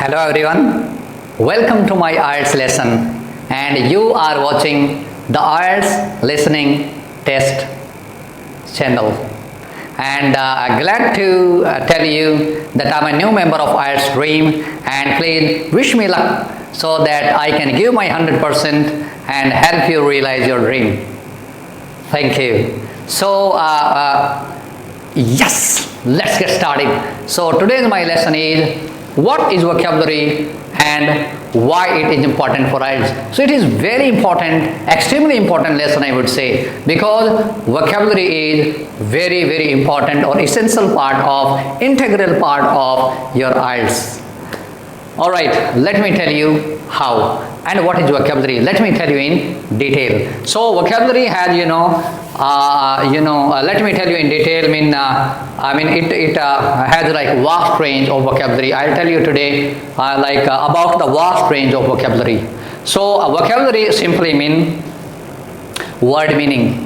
Hello everyone, welcome to my IELTS lesson, and you are watching the IELTS listening test channel, and I'm glad to tell you that I'm a new member of IELTS Dream, and please wish me luck so that I can give my 100% and help you realize your dream. Thank you. So yes, let's get started. So today's my lesson is what is vocabulary and why it is important for IELTS. So it is very important, extremely important lesson I would say, because vocabulary is very important or essential part of, integral part of your IELTS. Alright, let me tell you how and what is vocabulary. Let me tell you in detail. So vocabulary has let me tell you in detail. It has like vast range of vocabulary. I'll tell you today about the vast range of vocabulary. So vocabulary simply mean word meaning.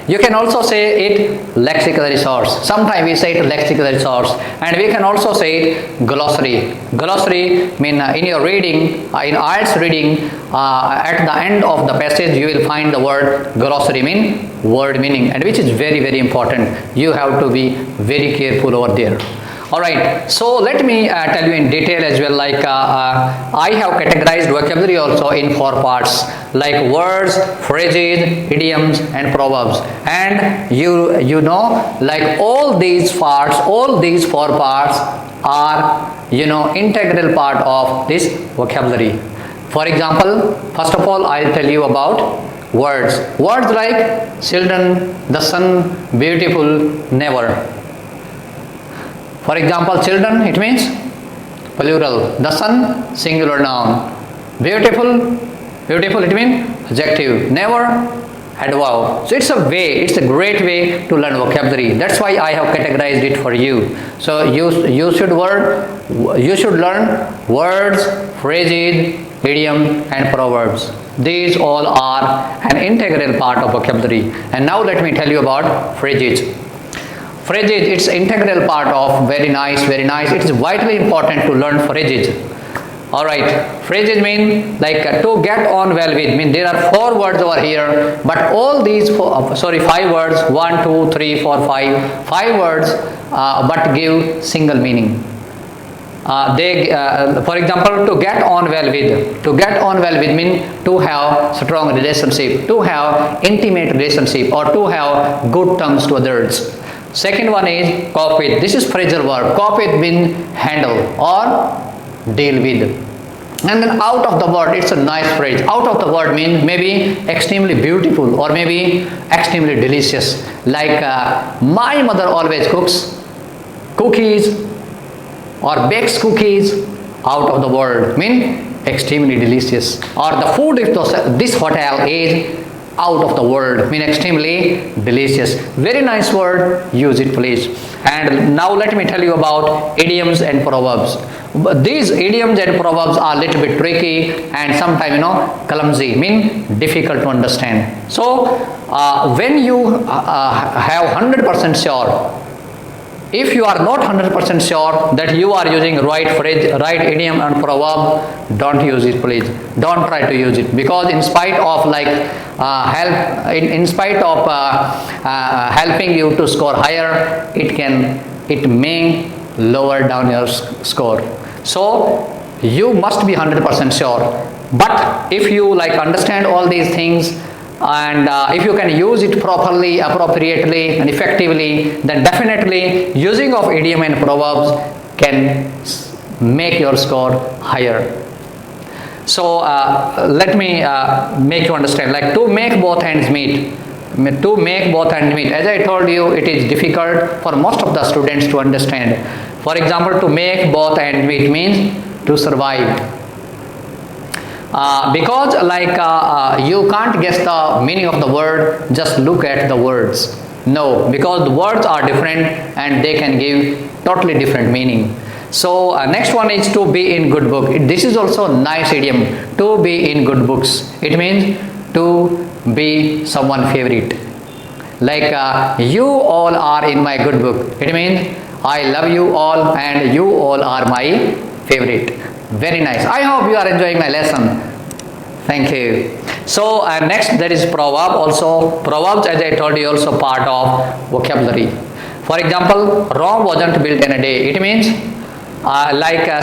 You can also say it lexical resource. Sometimes we say it lexical resource, and we can also say it glossary. Glossary mean in your reading, in IELTS reading, at the end of the passage you will find the word glossary mean word meaning, and which is very important. You have to be very careful over there. Alright, so let me tell you in detail as well. I have categorized vocabulary also in 4 parts, like words, phrases, idioms and proverbs. And you know, like all these parts, all these 4 parts are integral part of this vocabulary. For example, first of all, I'll tell you about words. Words like children, the sun, beautiful, never. For example, children, it means plural. The sun, singular noun. Beautiful, it means adjective. Never, adverb. So it's a great way to learn vocabulary. That's why I have categorized it for you. So you should learn words, phrases, idiom and proverbs. These all are an integral part of vocabulary. And now let me tell you about phrases. Phrases, it's integral part of, very nice. It is vitally important to learn phrases. Alright, phrases mean like to get on well with, mean there are 4 words over here, but all these 5 words, 1, 2, 3, 4, 5 words, but give single meaning. For example, to get on well with mean to have strong relationship, to have intimate relationship, or to have good terms to others. Second one is cope with. This is phrasal verb. Cope with means handle or deal with. And then out of the word, it's a nice phrase. Out of the word means maybe extremely beautiful or maybe extremely delicious. Like my mother always cooks cookies or bakes cookies. Out of the word mean extremely delicious. Or the food if this hotel is out of the word, mean extremely delicious. Very nice word, use it please. And now let me tell you about idioms and proverbs. These idioms and proverbs are a little bit tricky and sometimes clumsy, mean difficult to understand. So when you have 100% sure, if you are not 100% sure that you are using right phrase, right idiom and proverb, don't use it please. Don't try to use it, because in spite of helping you to score higher, it may lower down your score. So you must be 100% sure. But if you understand all these things, and if you can use it properly, appropriately and effectively, then definitely using of idiom and proverbs can make your score higher. So let me make you understand, like to make both ends meet. As I told you, it is difficult for most of the students to understand. For example, to make both ends meet means to survive. Because you can't guess the meaning of the word, just look at the words. No, because the words are different and they can give totally different meaning. So next one is to be in good book. This is also a nice idiom, to be in good books. It means to be someone favorite. Like you all are in my good book. It means I love you all and you all are my favorite. Very nice. I hope you are enjoying my lesson. Thank you. So next, there is proverb. Also, proverbs, as I told you, also part of vocabulary. For example, Rome wasn't built in a day. It means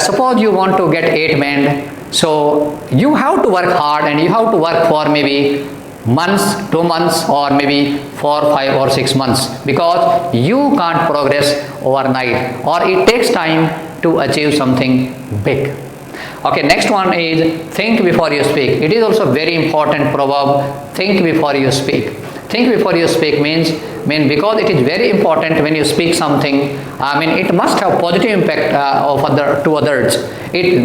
suppose you want to get 8 men, so you have to work hard and you have to work for maybe months, 2 months, or maybe 4, 5 or 6 months, because you can't progress overnight, or it takes time to achieve something big. Okay, next one is think before you speak. It is also very important proverb, think before you speak. Think before you speak means because it is very important when you speak something. It must have positive impact to others.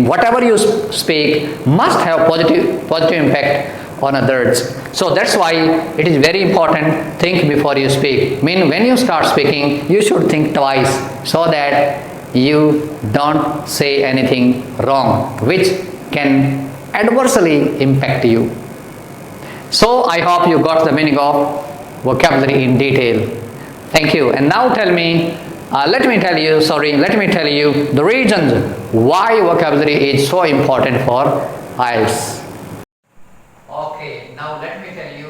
Whatever you speak must have positive impact on others. So that's why it is very important, think before you speak. When you start speaking, you should think twice, so that you don't say anything wrong which can adversely impact you. So I hope you got the meaning of vocabulary in detail. Thank you. And now let me tell you the reasons why vocabulary is so important for IELTS. Okay, now let me tell you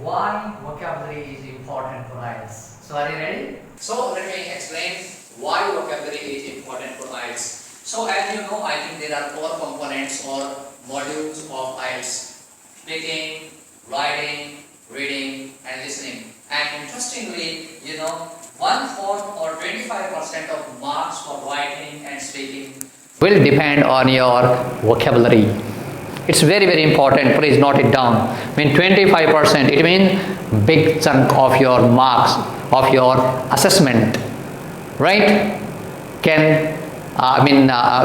why vocabulary is important for IELTS. So are you ready? So let me explain why vocabulary is important for IELTS. So as you know, I think there are 4 components or modules of IELTS: speaking, writing, reading and listening. And interestingly, 1/4 or 25% of marks for writing and speaking will depend on your vocabulary. It's very, very important. Please note it down. 25%, it means big chunk of your marks of your assessment, right?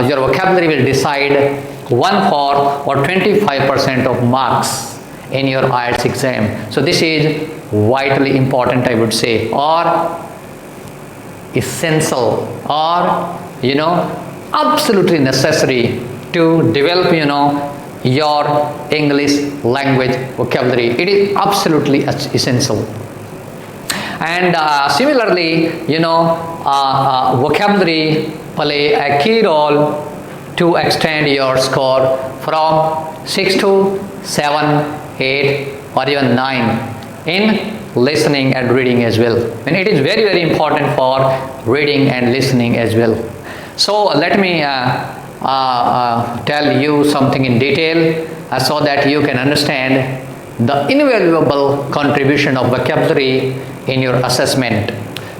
Your vocabulary will decide 1/4 or 25% of marks in your IELTS exam. So this is vitally important, I would say, or essential, or absolutely necessary to develop your English language vocabulary. It is absolutely essential. And similarly, vocabulary play a key role to extend your score from 6 to 7, 8 or even 9 in listening and reading as well. And it is very, very important for reading and listening as well. So let me tell you something in detail so that you can understand the invaluable contribution of vocabulary in your assessment.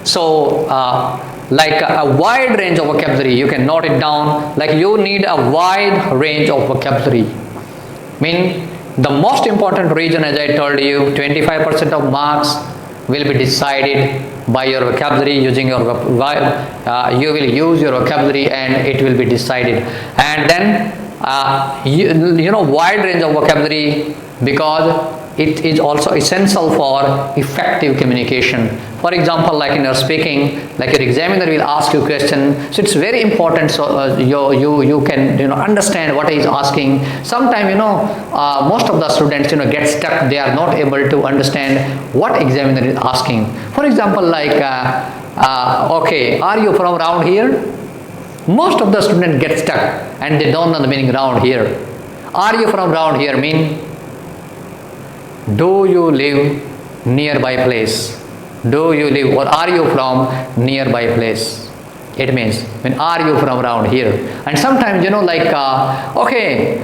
So a wide range of vocabulary, you can note it down, you need a wide range of vocabulary. The most important reason, as I told you, 25% of marks will be decided by your vocabulary. You will use your vocabulary and it will be decided. And then wide range of vocabulary, because it is also essential for effective communication. For example, like in your speaking, your examiner will ask you a question, so it's very important so you can understand what he is asking. Sometimes most of the students get stuck. They are not able to understand what examiner is asking. For example, okay, are you from around here? Most of the students get stuck and they don't know the meaning around here. Are you from around here do you live nearby place? Do you live, or are you from nearby place? It means are you from around here? And sometimes okay,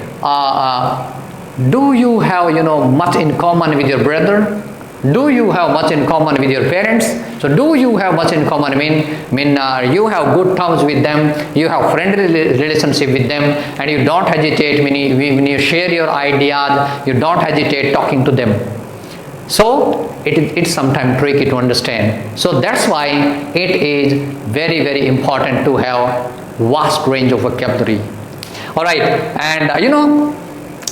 do you have much in common with your brother? Do you have much in common with your parents? So do you have much in common you have good terms with them, you have friendly relationship with them, and you don't hesitate when you share your ideas, you don't hesitate talking to them. So it's sometimes tricky to understand. So that's why it is very, very important to have vast range of vocabulary. Alright, and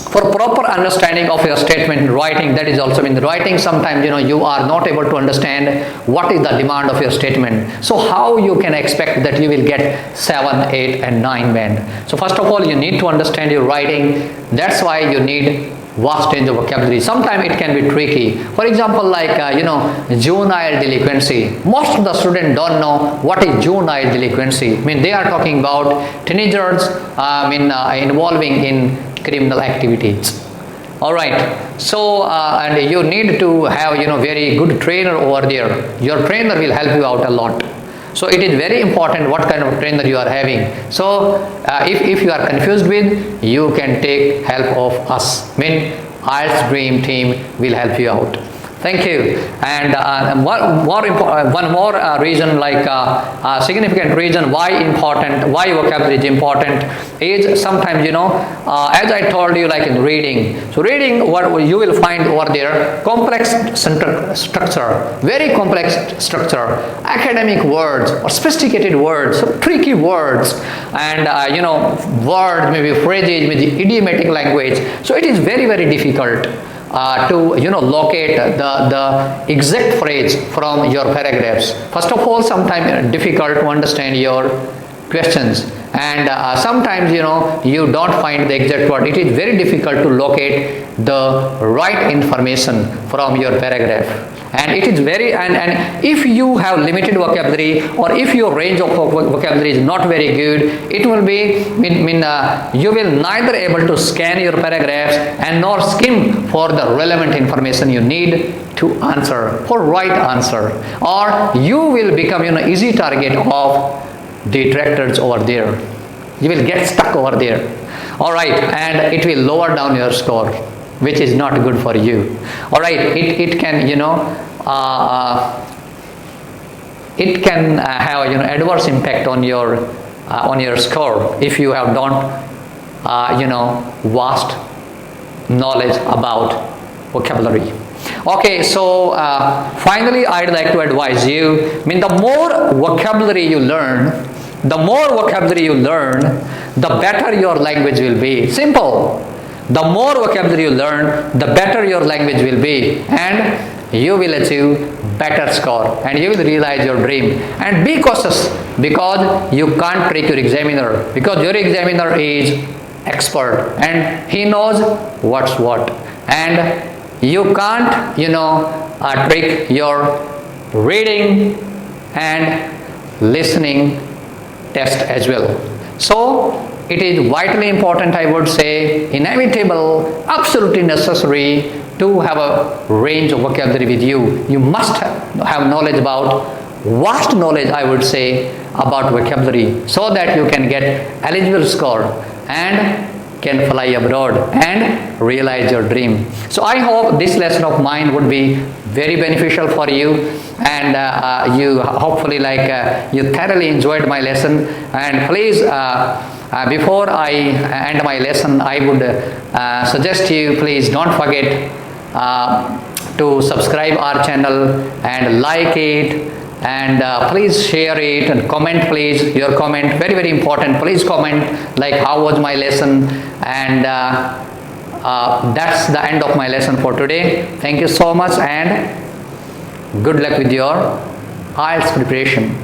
for proper understanding of your statement in writing, that is also writing, sometimes you are not able to understand what is the demand of your statement. So how you can expect that you will get 7, 8 and 9 band? So first of all, you need to understand your writing. That's why you need vast range of vocabulary. Sometimes it can be tricky. For example, like juvenile delinquency. Most of the students don't know what is juvenile delinquency. I mean, they are talking about teenagers involving in criminal activities. All right. So and you need to have very good trainer over there. Your trainer will help you out a lot. So it is very important what kind of trainer you are having. So if you are confused with, you can take help of us. I mean, IELTS Dream Team will help you out. Thank you. And one more reason, like a significant reason why vocabulary is important is sometimes as I told you, like in reading. So reading, what you will find over there, complex structure, very complex structure, academic words or sophisticated words, so tricky words, and words, maybe phrases, maybe idiomatic language. So it is very, very difficult to locate the exact phrase from your paragraphs. First of all, sometimes difficult to understand your questions, and sometimes you don't find the exact word. It is very difficult to locate the right information from your paragraph. And it is very, and if you have limited vocabulary, or if your range of vocabulary is not very good, it will be you will neither able to scan your paragraphs and nor skim for the relevant information you need to answer, for right answer, or you will become easy target of detractors over there. You will get stuck over there. All right, and it will lower down your score, which is not good for you. All right, it can it can have adverse impact on your score if you have not vast knowledge about vocabulary. Okay, so finally I'd like to advise you, the more vocabulary you learn, the better your language will be. Simple. The more vocabulary you learn, the better your language will be, and you will achieve better score, and you will realize your dream. And be cautious, because you can't trick your examiner, because your examiner is expert and he knows what's what, and you can't trick your reading and listening test as well. So it is vitally important, I would say, inevitable, absolutely necessary to have a range of vocabulary with you. You must have knowledge about, vast knowledge, I would say, about vocabulary, so that you can get eligible score and can fly abroad and realize your dream. So I hope this lesson of mine would be very beneficial for you, and you hopefully you thoroughly enjoyed my lesson. And please, before I end my lesson, I would suggest you, please don't forget to subscribe our channel and like it, and please share it and comment, please. Your comment, very, very important. Please comment like how was my lesson, and that's the end of my lesson for today. Thank you so much, and good luck with your IELTS preparation.